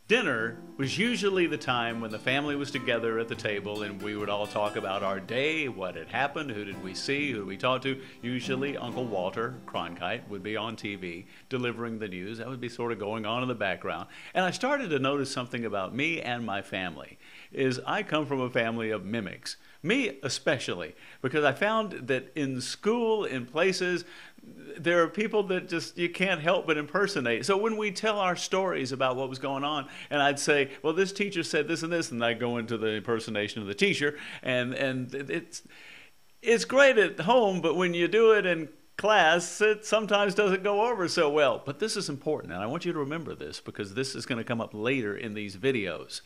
Dinner was usually the time when the family was together at the table and we would all talk about our day, what had happened, who did we see, who did we talk to. Usually Uncle Walter Cronkite would be on TV delivering the news. That would be sort of going on in the background. And I started to notice something about me and my family, is I come from a family of mimics. Me especially, because I found that in school, in places, there are people that just you can't help but impersonate. So when we tell our stories about what was going on, and I'd say, well, this teacher said this and this, and I go into the impersonation of the teacher, and it's great at home, but when you do it in class, it sometimes doesn't go over so well. But this is important, and I want you to remember this because this is going to come up later in these videos.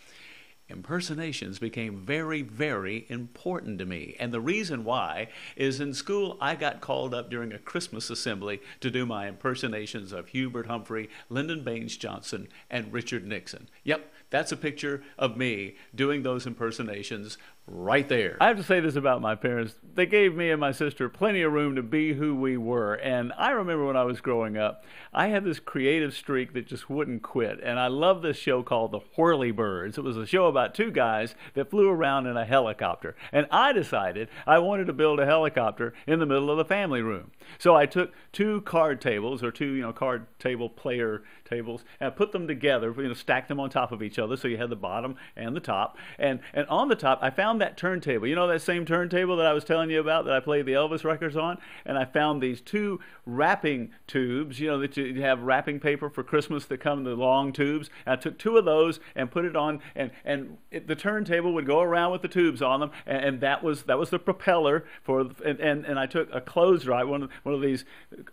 Impersonations became very, very important to me. And the reason why is in school I got called up during a Christmas assembly to do my impersonations of Hubert Humphrey, Lyndon Baines Johnson, and Richard Nixon. Yep, that's a picture of me doing those impersonations right there. I have to say this about my parents. They gave me and my sister plenty of room to be who we were. And I remember when I was growing up, I had this creative streak that just wouldn't quit. And I loved this show called The Whirlybirds. It was a show about two guys that flew around in a helicopter. And I decided I wanted to build a helicopter in the middle of the family room. So I took two card tables, or two, card table player tables, and I put them together, stacked them on top of each other, so you had the bottom and the top. And on the top, I found that turntable. You know that same turntable that I was telling you about that I played the Elvis records on? And I found these two wrapping tubes, that you have wrapping paper for Christmas that come in the long tubes. And I took two of those and put it on, and the turntable would go around with the tubes on them, and that was the propeller for, and I took a clothes dryer, one of these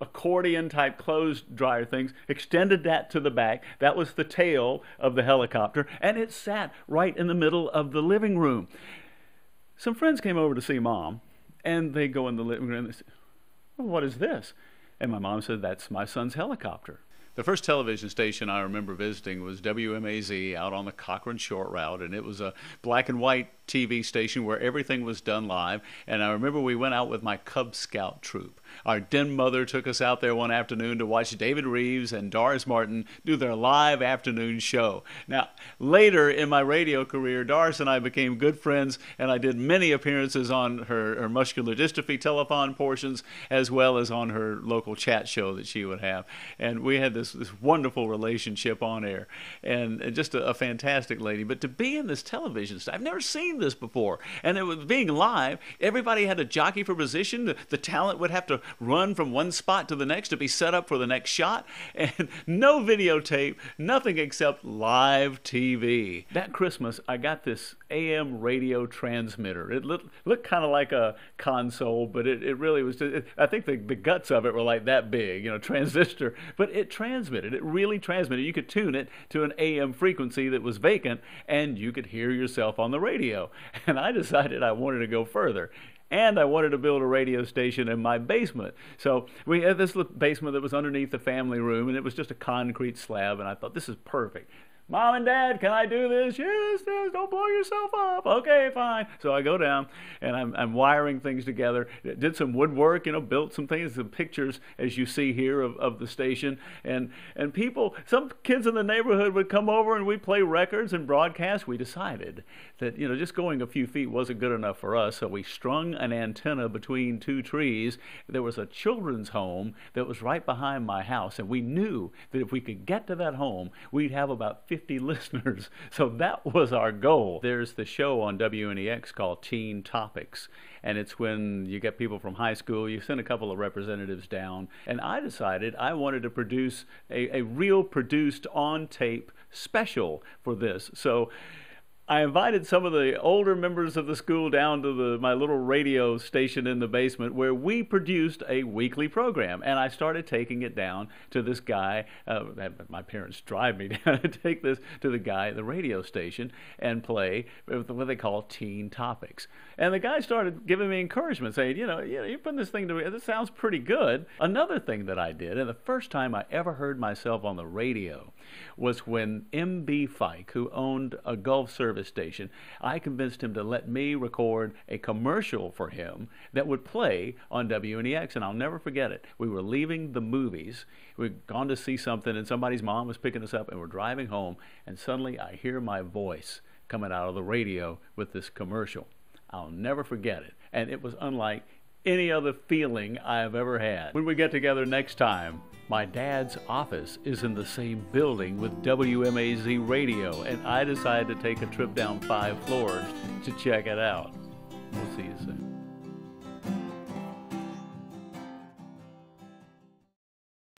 accordion type clothes dryer things, extended that to the back. That was the tail of the helicopter, and it sat right in the middle of the living room. Some friends came over to see Mom, and they go in the living room and they say, well, what is this? And my mom said, that's my son's helicopter. The first television station I remember visiting was WMAZ out on the Cochrane Short Route, and it was a black and white TV station where everything was done live. And I remember we went out with my Cub Scout troop. Our den mother took us out there one afternoon to watch David Reeves and Doris Martin do their live afternoon show. Now, later in my radio career, Doris and I became good friends, and I did many appearances on her muscular dystrophy telethon portions, as well as on her local chat show that she would have. And we had this wonderful relationship on air, and just a fantastic lady. But to be in this television stuff, I've never seen this before. And it was being live, everybody had to jockey for position. The talent would have to run from one spot to the next to be set up for the next shot, and no videotape, nothing except live TV. That Christmas, I got this AM radio transmitter. It looked kind of like a console, but it really was, I think the guts of it were like that big, transistor, but it transmitted. It really transmitted. You could tune it to an AM frequency that was vacant, and you could hear yourself on the radio. And I decided I wanted to go further. And I wanted to build a radio station in my basement. So we had this little basement that was underneath the family room, and it was just a concrete slab, and I thought, this is perfect. Mom and Dad, can I do this? Yes, don't blow yourself up. Okay, fine. So I go down, and I'm wiring things together. Did some woodwork, built some things, some pictures, as you see here, of the station. And people, some kids in the neighborhood would come over, and we'd play records and broadcast. We decided that, just going a few feet wasn't good enough for us, so we strung an antenna between two trees. There was a children's home that was right behind my house, and we knew that if we could get to that home, we'd have about 50 listeners. So that was our goal. There's the show on WNEX called Teen Topics, and it's when you get people from high school, you send a couple of representatives down, and I decided I wanted to produce a real produced on-tape special for this. So I invited some of the older members of the school down to my little radio station in the basement where we produced a weekly program. And I started taking it down to this guy. My parents drive me down to take this to the guy at the radio station and play what they call Teen Topics. And the guy started giving me encouragement, saying, you put this thing together, this sounds pretty good. Another thing that I did, and the first time I ever heard myself on the radio, was when M.B. Fike, who owned a Gulf service station, I convinced him to let me record a commercial for him that would play on WNEX, and I'll never forget it. We were leaving the movies. We'd gone to see something, and somebody's mom was picking us up, and we're driving home, and suddenly I hear my voice coming out of the radio with this commercial. I'll never forget it, and it was unlike any other feeling I've ever had. When we get together next time, my dad's office is in the same building with WMAZ radio, and I decided to take a trip down 5 floors to check it out. We'll see you soon.